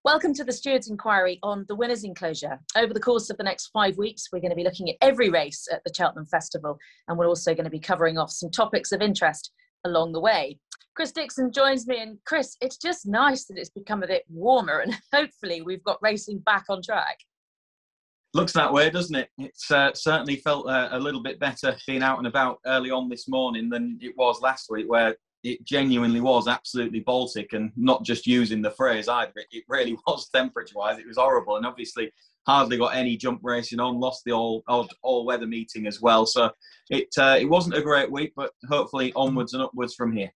Welcome to the Stewards Enquiry on the winners enclosure. Over the course of the next 5 weeks, we're going to be looking at every race at the Cheltenham Festival, and we're also going to be covering off some topics of interest along the way. Chris Dixon joins me, and Chris, it's just nice that it's become a bit warmer and hopefully we've got racing back on track. Looks that way, doesn't it? It's certainly felt a little bit better being out and about early on this morning than it was last week, where it genuinely was absolutely Baltic, and not just using the phrase either. It really was temperature-wise. It was horrible, and obviously hardly got any jump racing on. Lost the all-weather meeting as well. So it wasn't a great week, but hopefully onwards and upwards from here.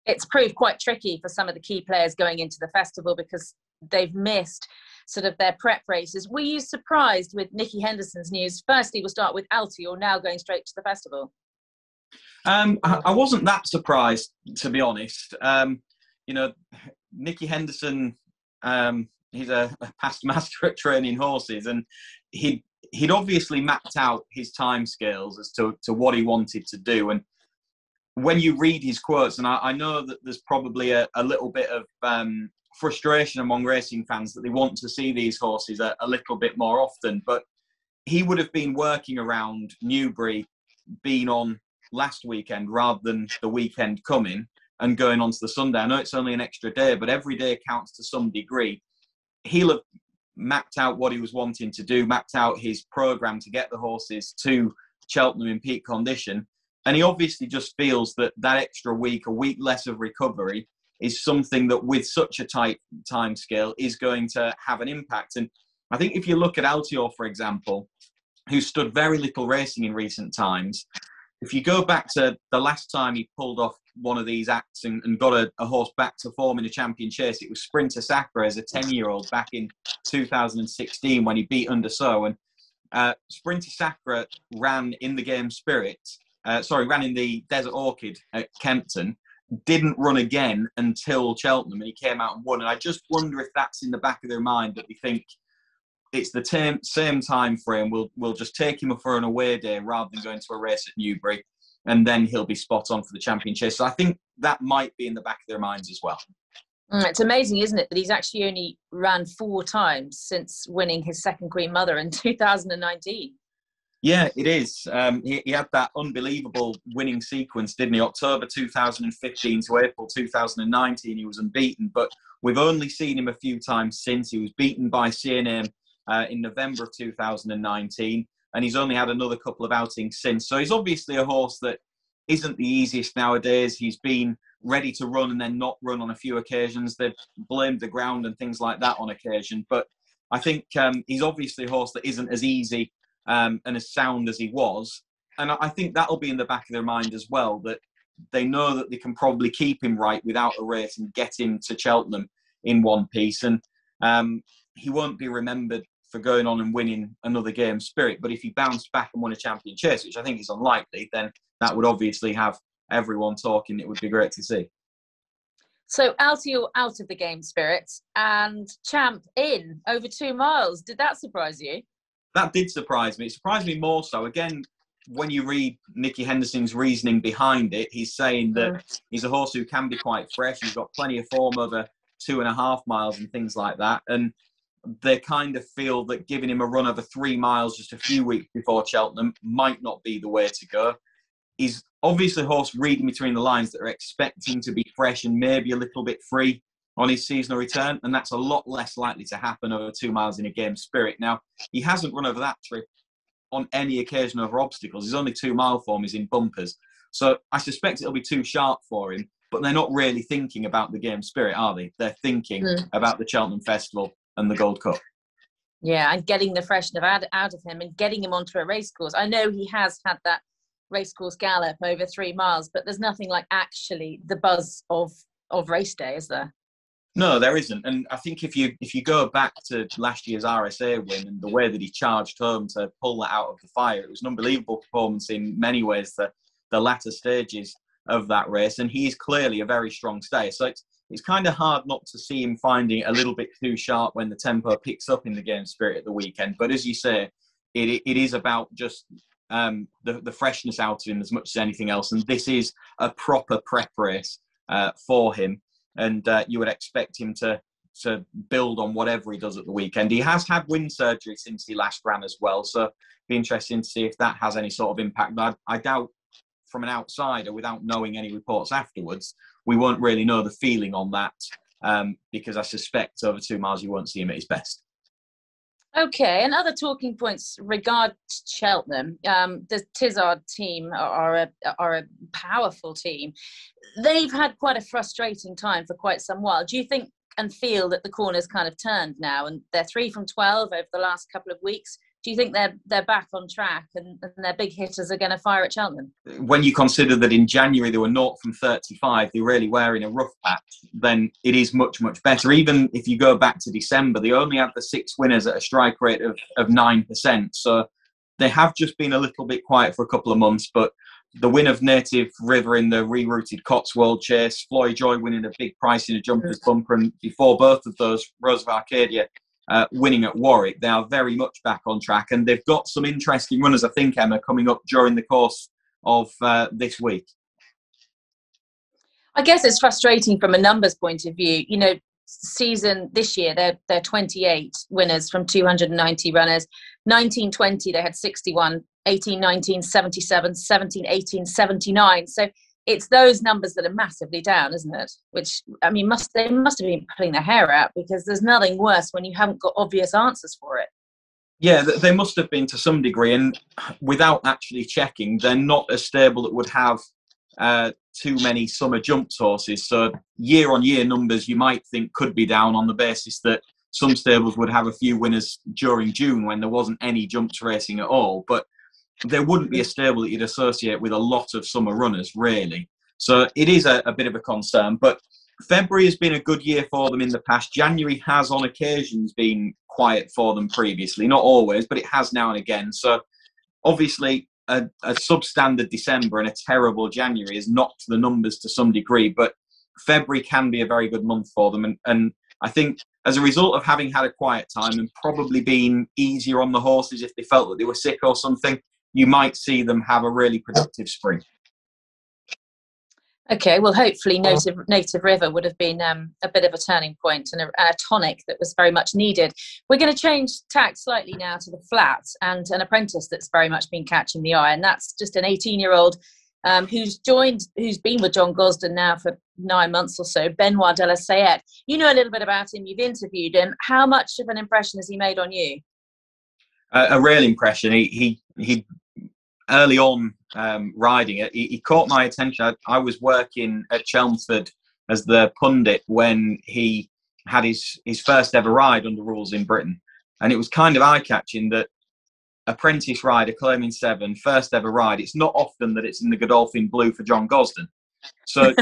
It's proved quite tricky for some of the key players going into the festival because they've missed sort of their prep races. Were you surprised with Nicky Henderson's news? Firstly, we'll start with Altior now going straight to the festival. I wasn't that surprised, to be honest. Nicky Henderson, he's a past master at training horses, and he'd obviously mapped out his timescales as to what he wanted to do. And when you read his quotes, and I know that there's probably a little bit of frustration among racing fans that they want to see these horses a little bit more often, but he would have been working around Newbury being on last weekend rather than the weekend coming and going on to the Sunday. I know it's only an extra day, but every day counts to some degree. He'll have mapped out what he was wanting to do, mapped out his programme to get the horses to Cheltenham in peak condition, and he obviously just feels that extra week, a week less of recovery, is something that with such a tight time scale is going to have an impact. And I think if you look at Altior, for example, who stood very little racing in recent times, if you go back to the last time he pulled off one of these acts and got a horse back to form in a champion chase, it was Sprinter Sacre as a 10-year-old back in 2016 when he beat Undersow. And Sprinter Sacre ran in the Game Spirit, ran in the Desert Orchid at Kempton, didn't run again until Cheltenham, and he came out and won. And I just wonder if that's in the back of their mind, that they think it's the same time frame. We'll just take him for an away day rather than going to a race at Newbury, and then he'll be spot on for the champion chase. So I think that might be in the back of their minds as well. It's amazing, isn't it, that he's actually only ran 4 times since winning his second Queen Mother in 2019. Yeah, it is. He had that unbelievable winning sequence, didn't he? October 2015 to April 2019, he was unbeaten. But we've only seen him a few times since. He was beaten by CNM in November of 2019, and he's only had another couple of outings since. So he's obviously a horse that isn't the easiest nowadays. He's been ready to run and then not run on a few occasions. They've blamed the ground and things like that on occasion. But I think he's obviously a horse that isn't as easy and as sound as he was. And I think that'll be in the back of their mind as well, that they know that they can probably keep him right without a race and get him to Cheltenham in one piece. And he won't be remembered for going on and winning another Game Spirit. But if he bounced back and won a champion chase, which I think is unlikely, then that would obviously have everyone talking. It would be great to see. So Altior out of the Game Spirit and Champ in over 2 miles. Did that surprise you? That did surprise me. It surprised me more so. Again, when you read Nicky Henderson's reasoning behind it, he's saying that he's a horse who can be quite fresh. He's got plenty of form over 2.5 miles and things like that. And they kind of feel that giving him a run over 3 miles just a few weeks before Cheltenham might not be the way to go. He's obviously a horse reading between the lines that are expecting to be fresh and maybe a little bit free on his seasonal return, and that's a lot less likely to happen over 2 miles in a Game Spirit. Now, he hasn't run over that trip on any occasion over obstacles. His only 2 mile form is in bumpers. So I suspect it'll be too sharp for him, but they're not really thinking about the Game Spirit, are they? They're thinking about the Cheltenham Festival and the Gold Cup. Yeah, and getting the freshness out of him and getting him onto a racecourse. I know he has had that racecourse gallop over 3 miles, but there's nothing like actually the buzz of race day, is there? No, there isn't. And I think if you go back to last year's RSA win and the way that he charged home to pull that out of the fire, it was an unbelievable performance in many ways, the latter stages of that race. And he's clearly a very strong stayer. So it's kind of hard not to see him finding it a little bit too sharp when the tempo picks up in the Game Spirit at the weekend. But as you say, it is about just the freshness out of him as much as anything else. And this is a proper prep race for him. And you would expect him to to build on whatever he does at the weekend. He has had wind surgery since he last ran as well, so it'd be interesting to see if that has any sort of impact. But I doubt, from an outsider, without knowing any reports afterwards, we won't really know the feeling on that, because I suspect over 2 miles you won't see him at his best. Okay, and other talking points regard Cheltenham. The Tizard team are a powerful team. They've had quite a frustrating time for quite some while. Do you think and feel that the corner's kind of turned now, and they're 3 from 12 over the last couple of weeks? Do you think they're back on track and their big hitters are going to fire at Cheltenham? When you consider that in January they were 0 from 35, they really were in a rough patch, then it is much, much better. Even if you go back to December, they only had the 6 winners at a strike rate of 9%. So they have just been a little bit quiet for a couple of months, but the win of Native River in the rerouted Cotswold Chase, Floyd Joy winning a big price in a jumper's bumper, and before both of those, Rose of Arcadia winning at Warwick, they are very much back on track, and they've got some interesting runners, I think, Emma, coming up during the course of this week. I guess it's frustrating from a numbers point of view. You know, season this year, they're 28 winners from 290 runners. 1920, they had 61, 1819, 77, 17, 18, 79. So it's those numbers that are massively down, isn't it? Which, I mean, they must have been pulling their hair out, because there's nothing worse when you haven't got obvious answers for it. Yeah, they must have been to some degree, and without actually checking, they're not a stable that would have too many summer jumps horses. So year-on-year numbers you might think could be down on the basis that some stables would have a few winners during June when there wasn't any jumps racing at all. But there wouldn't be a stable that you'd associate with a lot of summer runners, really. So it is a bit of a concern. But February has been a good year for them in the past. January has on occasions been quiet for them previously. Not always, but it has now and again. So obviously a substandard December and a terrible January has knocked the numbers to some degree. But February can be a very good month for them. And I think as a result of having had a quiet time and probably been easier on the horses if they felt that they were sick or something, you might see them have a really productive spring. Okay, well, hopefully Native River would have been a bit of a turning point and a tonic that was very much needed. We're going to change tack slightly now to the flat, and an apprentice that's very much been catching the eye, and that's just an 18-year-old who's been with John Gosden now for 9 months or so, Benoit de la Sayette. You know a little bit about him, you've interviewed him. How much of an impression has he made on you? A real impression. He early on riding it, he caught my attention. I was working at Chelmsford as the pundit when he had his first ever ride under rules in Britain, and it was kind of eye-catching that apprentice rider claiming 7, first ever ride. It's not often that it's in the Godolphin blue for John Gosden, so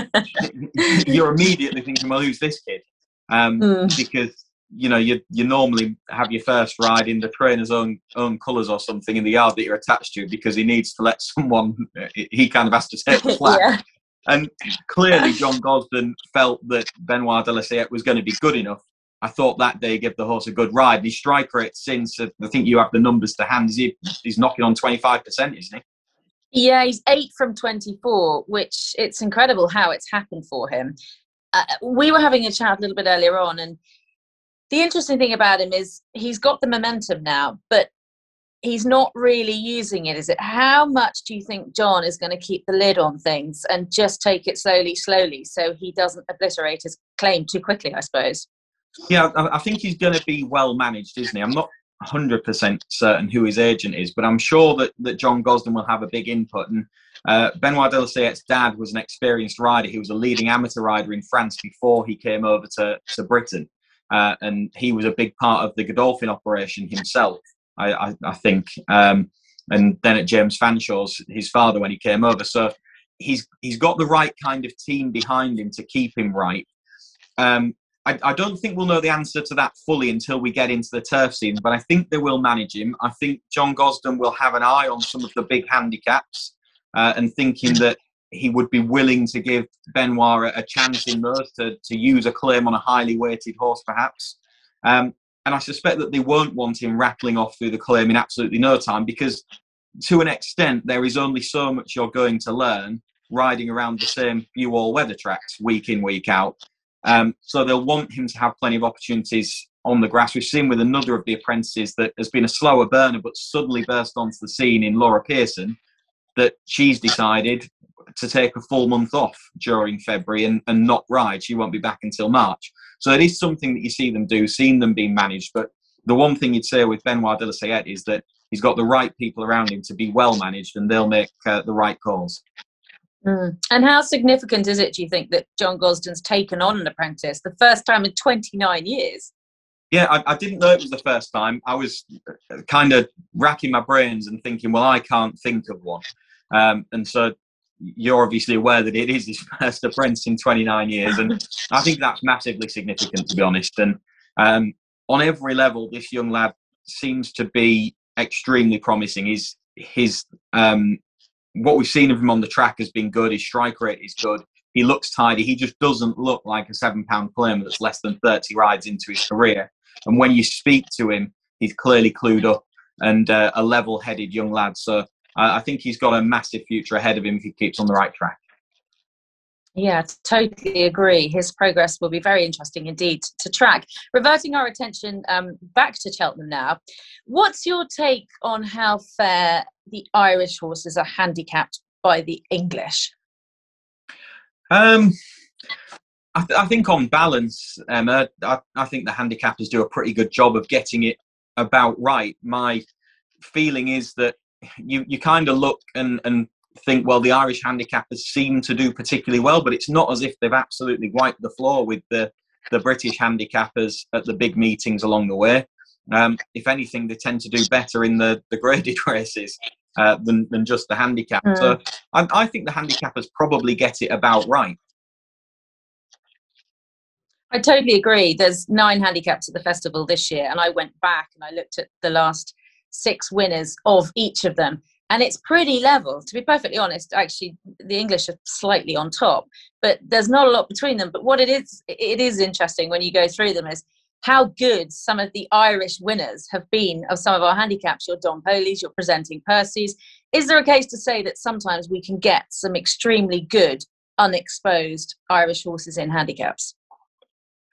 you're immediately thinking, well, who's this kid? Because you know, you normally have your first ride in the trainer's own colours or something in the yard that you're attached to, because he needs to let someone, he kind of has to take the slack. Yeah. And clearly John Gosden felt that Benoit de la Sayette was going to be good enough. I thought that day gave the horse a good ride. His strike rate since, I think you have the numbers to hand, he's knocking on 25%, isn't he? Yeah, he's 8 from 24, which it's incredible how it's happened for him. We were having a chat a little bit earlier on, and the interesting thing about him is he's got the momentum now, but he's not really using it, is it? How much do you think John is going to keep the lid on things and just take it slowly, so he doesn't obliterate his claim too quickly, I suppose? Yeah, I think he's going to be well managed, isn't he? I'm not 100% certain who his agent is, but I'm sure that John Gosden will have a big input. And Benoit de la Sayette's dad was an experienced rider. He was a leading amateur rider in France before he came over to Britain. And he was a big part of the Godolphin operation himself, I think. And then at James Fanshaw's, his father, when he came over. So he's got the right kind of team behind him to keep him right. I don't think we'll know the answer to that fully until we get into the turf season, but I think they will manage him. I think John Gosden will have an eye on some of the big handicaps and thinking that he would be willing to give Benoit a chance in those to use a claim on a highly weighted horse, perhaps. And I suspect that they won't want him rattling off through the claim in absolutely no time, because to an extent, there is only so much you're going to learn riding around the same few all-weather tracks week in, week out. So they'll want him to have plenty of opportunities on the grass. We've seen with another of the apprentices that has been a slower burner, but suddenly burst onto the scene in Laura Pearson, that she's decided to take a full month off during February and not ride. She won't be back until March. So it is something that you see them do, seen them being managed. But the one thing you'd say with Benoit de la Sayette is that he's got the right people around him to be well managed, and they'll make the right calls. And how significant is it, do you think, that John Gosden's taken on an apprentice, the first time in 29 years? Yeah, I didn't know it was the first time. I was kind of racking my brains and thinking, well, I can't think of one. And so you're obviously aware that it is his first apprentice in 29 years. And I think that's massively significant, to be honest. And on every level, this young lad seems to be extremely promising. His what we've seen of him on the track has been good. His strike rate is good. He looks tidy. He just doesn't look like a £7 claimer that's less than 30 rides into his career. And when you speak to him, he's clearly clued up and a level-headed young lad. So I think he's got a massive future ahead of him if he keeps on the right track. Yeah, totally agree. His progress will be very interesting indeed to track. Reverting our attention back to Cheltenham now, what's your take on how fair the Irish horses are handicapped by the English? I think on balance, Emma, I think the handicappers do a pretty good job of getting it about right. My feeling is that you kind of look and think, well, the Irish handicappers seem to do particularly well, but it's not as if they've absolutely wiped the floor with the British handicappers at the big meetings along the way. If anything, they tend to do better in the graded races than just the handicap. So I think the handicappers probably get it about right. I totally agree. There's 9 handicaps at the festival this year, and I went back and I looked at the last 6 winners of each of them, and it's pretty level. To be perfectly honest, actually, the English are slightly on top, but there's not a lot between them. But what it is interesting when you go through them is how good some of the Irish winners have been of some of our handicaps. Your Don Polies, your Presenting Percy's. Is there a case to say that sometimes we can get some extremely good, unexposed Irish horses in handicaps?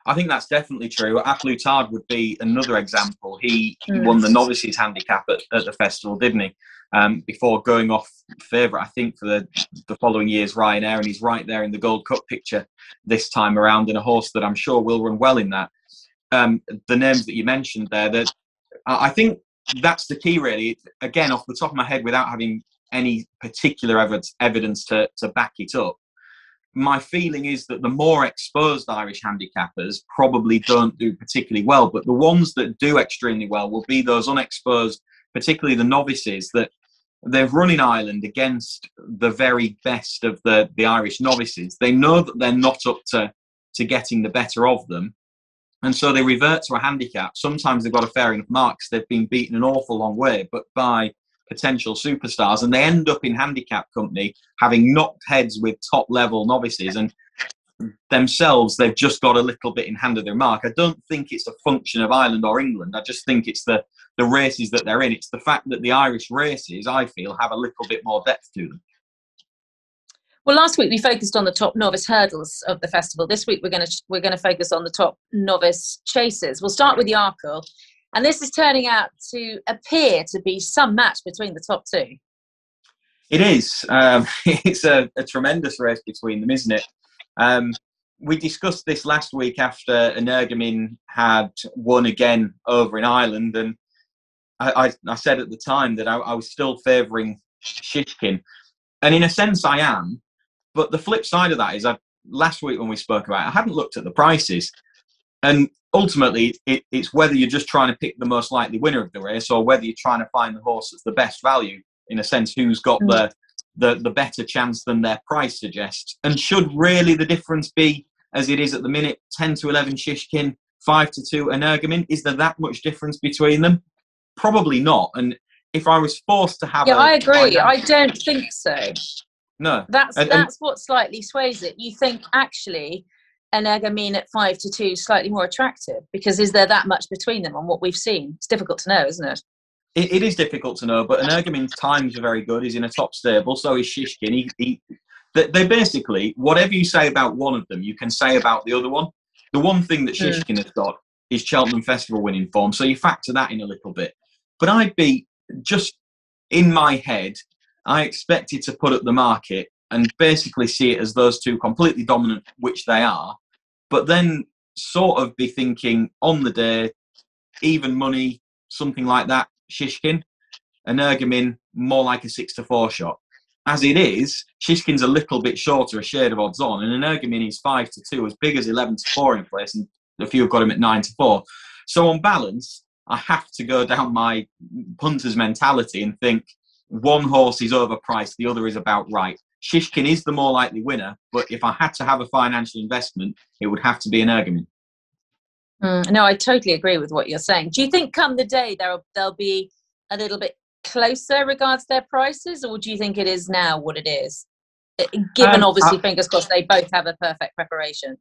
I think that's definitely true. Aplutard would be another example. He won the novices handicap at the festival, didn't he? Before going off favourite, I think, for the following year's Ryanair, and he's right there in the Gold Cup picture this time around, in a horse that I'm sure will run well in that. The names that you mentioned there, that I think that's the key, really. Again, off the top of my head, without having any particular evidence to back it up, my feeling is that the more exposed Irish handicappers probably don't do particularly well, but the ones that do extremely well will be those unexposed, particularly the novices, that they've run in Ireland against the very best of the Irish novices. They know that they're not up to getting the better of them, and so they revert to a handicap. Sometimes they've got a fair enough mark because they've been beaten an awful long way, but by potential superstars, and they end up in handicap company having knocked heads with top level novices, and themselves they've just got a little bit in hand of their mark. I don't think it's a function of Ireland or England. I just think it's the races that they're in. It's the fact that the Irish races, I feel, have a little bit more depth to them. Well, last week we focused on the top novice hurdles of the festival. This week we're going to focus on the top novice chases. We'll start with the Arkle. And this is turning out to appear to be some match between the top 2. It is. It's a tremendous race between them, isn't it? We discussed this last week after Energumene had won again over in Ireland. And I said at the time that I was still favouring Shishkin. And in a sense, I am. But the flip side of that is, last week when we spoke about it, I hadn't looked at the prices. And ultimately, it's whether you're just trying to pick the most likely winner of the race, or whether you're trying to find the horse that's the best value, in a sense, who's got the better chance than their price suggests. And should really the difference be, as it is at the minute, 10 to 11 Shishkin, 5 to 2 Energumene? Is there that much difference between them? Probably not. And if I was forced to have I agree. I don't think so. No. That's what slightly sways it. You think, actually, Energumene at 5 to 2 slightly more attractive, because is there that much between them on what we've seen? It's difficult to know, isn't it? It is difficult to know, but Energumene's times are very good. He's in a top stable, so is Shishkin. They basically, whatever you say about one of them, you can say about the other one. The one thing that Shishkin has got is Cheltenham Festival winning form, so you factor that in a little bit. But I'd be, just in my head, I expected to put up the market and basically see it as those two completely dominant, which they are, but then sort of be thinking on the day, even money, something like that, Shishkin, Energumene, more like a 6-4 shot. As it is, Shishkin's a little bit shorter, a shade of odds on, and Energumene is 5-2, as big as 11-4 in place, and a few have got him at 9-4. So on balance, I have to go down my punter's mentality and think one horse is overpriced, the other is about right. Shishkin is the more likely winner, but if I had to have a financial investment, it would have to be Energumene. No, I totally agree with what you're saying. Do you think come the day they'll be a little bit closer regards their prices, or do you think it is now what it is? Given obviously, fingers crossed, they both have a perfect preparation.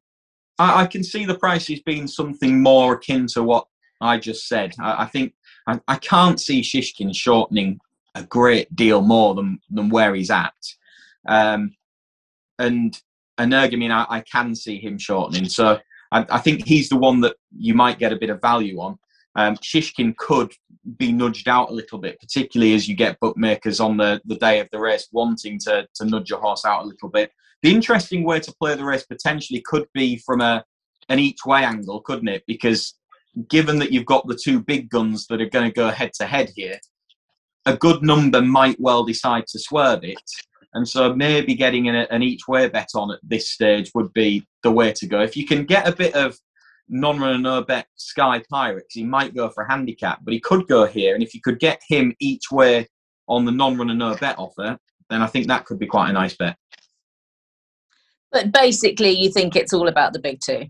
I can see the prices being something more akin to what I just said. I think I can't see Shishkin shortening a great deal more than where he's at. And Energumene, I can see him shortening. So I think he's the one that you might get a bit of value on. Shishkin could be nudged out a little bit, particularly as you get bookmakers on the day of the race wanting to nudge a horse out a little bit. The interesting way to play the race potentially could be from an each-way angle, couldn't it? Because given that you've got the two big guns that are going to go head-to-head here, a good number might well decide to swerve it. And so maybe getting an each-way bet on at this stage would be the way to go. If you can get a bit of non-runner, no-bet Sky Pirates, he might go for a handicap, but he could go here. And if you could get him each way on the non-runner, no-bet offer, then I think that could be quite a nice bet. But basically, you think it's all about the big two?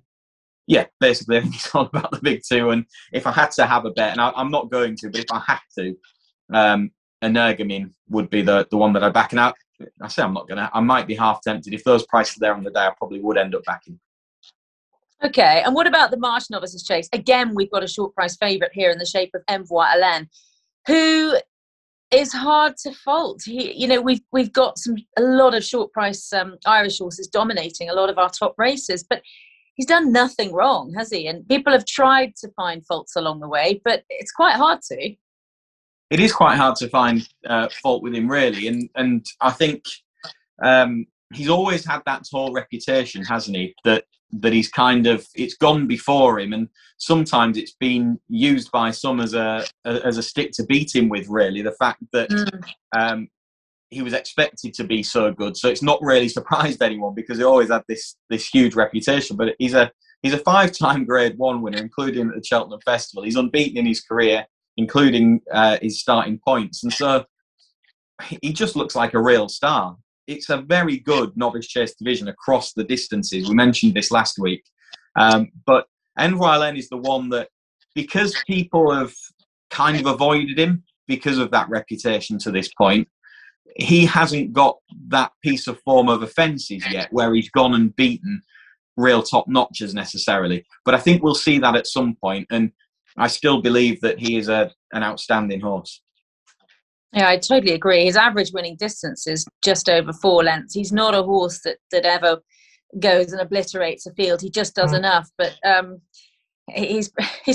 Yeah, basically, I think it's all about the big two. And if I had to have a bet, and I'm not going to, but if I had to, Energumene would be the one that I back. And I say I'm not going to. I might be half tempted. If those prices are there on the day, I probably would end up backing. Okay, and what about the Marsh Novices Chase? Again, we've got a short price favourite here in the shape of Envoi Allen, who is hard to fault. We've got a lot of short price Irish horses dominating a lot of our top races, but he's done nothing wrong, has he? And people have tried to find faults along the way, but it's quite hard to. It is quite hard to find fault with him, really, and I think he's always had that tall reputation, hasn't he? That he's kind of, it's gone before him, and sometimes it's been used by some as a stick to beat him with. Really, the fact that he was expected to be so good, so it's not really surprised anyone because he always had this huge reputation. But he's a 5-time Grade 1 winner, including at the Cheltenham Festival. He's unbeaten in his career, including his starting points, and so he just looks like a real star. It's a very good novice chase division across the distances. We mentioned this last week, but Envoi Allen is the one that, because people have kind of avoided him because of that reputation to this point, he hasn't got that piece of form over fences yet where he's gone and beaten real top notchers necessarily. But I think we'll see that at some point, and I still believe that he is an outstanding horse. Yeah, I totally agree. His average winning distance is just over 4 lengths. He's not a horse that ever goes and obliterates a field. He just does enough, but he's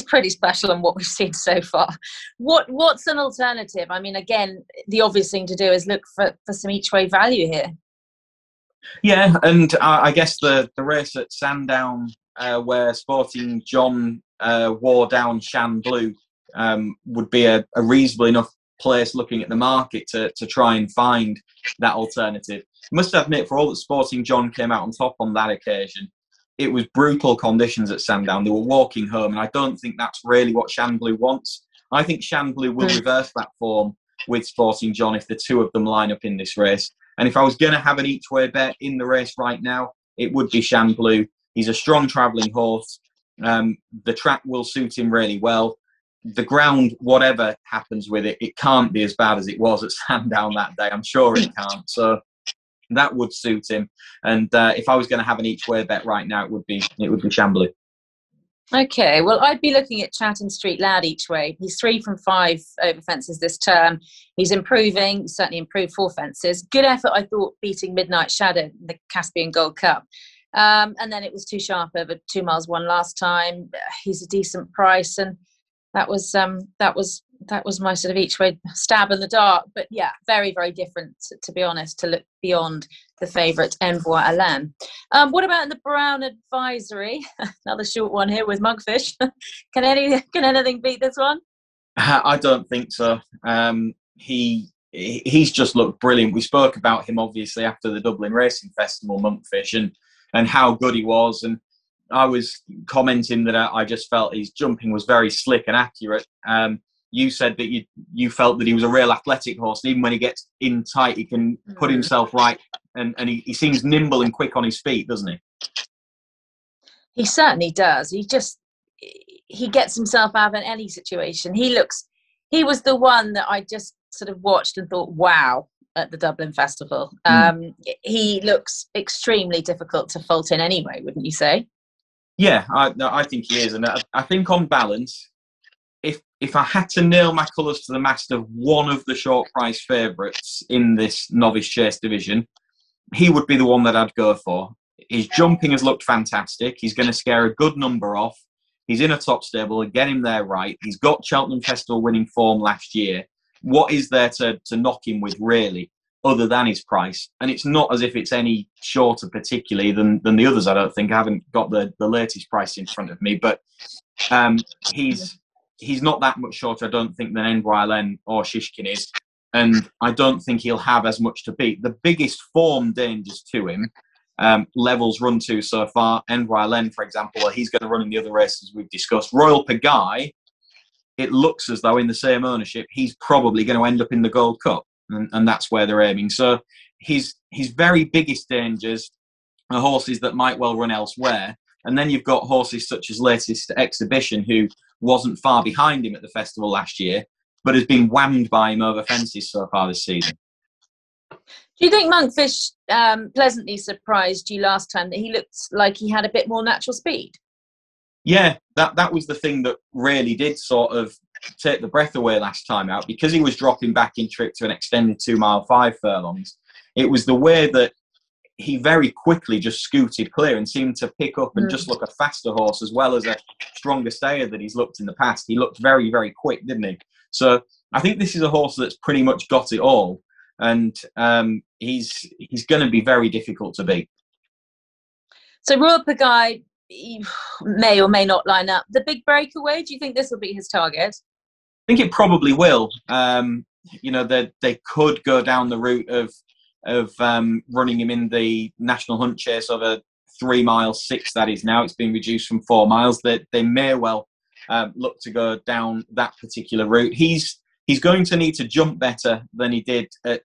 pretty special on what we've seen so far. What's an alternative? I mean, again, the obvious thing to do is look for some each-way value here. Yeah, and I guess the race at Sandown where Sporting John wore down Shan Blue would be a reasonable enough place looking at the market to try and find that alternative. I must admit, for all that Sporting John came out on top on that occasion, it was brutal conditions at Sandown. They were walking home, and I don't think that's really what Shan Blue wants. I think Shan Blue will reverse that form with Sporting John if the two of them line up in this race. And if I was going to have an each-way bet in the race right now, it would be Shan Blue. He's a strong travelling horse. The track will suit him really well. The ground, whatever happens with it, it can't be as bad as it was at Sandown that day. I'm sure it can't. So that would suit him. And if I was going to have an each-way bet right now, it would be Shan Blue. Okay, well, I'd be looking at Chatham Street Lad each way. He's 3 from 5 over fences this term. He's improving, certainly improved 4 fences. Good effort, I thought, beating Midnight Shadow in the Caspian Gold Cup. And then it was too sharp over 2 miles one last time. He's a decent price, and that was my sort of each way stab in the dark. But yeah, very, very different, to be honest, to look beyond the favourite Envoi Allen. What about in the Brown Advisory? Another short one here with Mugfish. Can anything beat this one? I don't think so. He's just looked brilliant. We spoke about him obviously after the Dublin Racing Festival, Monkfish, and how good he was. And I was commenting that I just felt his jumping was very slick and accurate. You said that you felt that he was a real athletic horse. Even when he gets in tight, he can put himself right, and he seems nimble and quick on his feet, doesn't he? He certainly does. He gets himself out of any situation. He was the one that I just sort of watched and thought, wow, at the Dublin Festival. He looks extremely difficult to fault in anyway, wouldn't you say? Yeah, I think he is. And I think on balance, if I had to nail my colours to the mast of one of the short price favourites in this novice chase division, he would be the one that I'd go for. His jumping has looked fantastic. He's going to scare a good number off. He's in a top stable and get him there right. He's got Cheltenham Festival winning form last year. What is there to knock him with, really, other than his price? And it's not as if it's any shorter particularly than the others, I don't think. I haven't got the latest price in front of me, but he's not that much shorter, I don't think, than Envoi Allen or Shishkin is. And I don't think he'll have as much to beat. The biggest form dangers to him, levels run to so far, Envoi Allen, for example, well, he's going to run in the other races we've discussed. Royal Pagaille, it looks as though in the same ownership, he's probably going to end up in the Gold Cup. And that's where they're aiming. So his very biggest dangers are horses that might well run elsewhere. And then you've got horses such as Latest Exhibition, who wasn't far behind him at the festival last year, but has been whammed by him over fences so far this season. Do you think Monkfish pleasantly surprised you last time, that he looked like he had a bit more natural speed? Yeah, that was the thing that really did sort of take the breath away last time out, because he was dropping back in trip to an extended 2 mile 5 furlongs. It was the way that he very quickly just scooted clear and seemed to pick up and just look a faster horse as well as a stronger stayer that he's looked in the past. He looked very, very quick, didn't he? So I think this is a horse that's pretty much got it all, and he's going to be very difficult to beat. So Royal Pagaille may or may not line up. The big breakaway, do you think this will be his target? I think it probably will. They could go down the route of running him in the National Hunt Chase over 3 miles 6. That is now. It's been reduced from 4 miles. They may well look to go down that particular route. He's going to need to jump better than he did at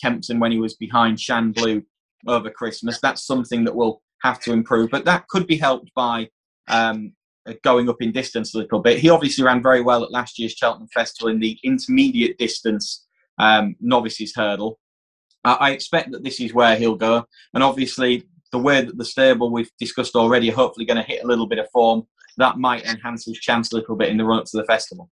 Kempton when he was behind Shan Blue over Christmas. That's something that will have to improve, but that could be helped by going up in distance a little bit. He obviously ran very well at last year's Cheltenham Festival in the intermediate distance novices hurdle. I expect that this is where he'll go, and obviously the way that the stable we've discussed already are hopefully going to hit a little bit of form, that might enhance his chance a little bit in the run up to the festival.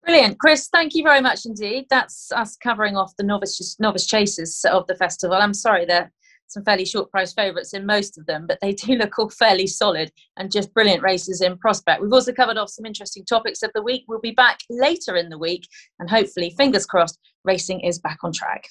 Brilliant. Chris, thank you very much indeed. That's us covering off the novice chases of the festival. I'm sorry, there are some fairly short price favourites in most of them, but they do look all fairly solid and just brilliant races in prospect. We've also covered off some interesting topics of the week. We'll be back later in the week, and hopefully, fingers crossed, racing is back on track.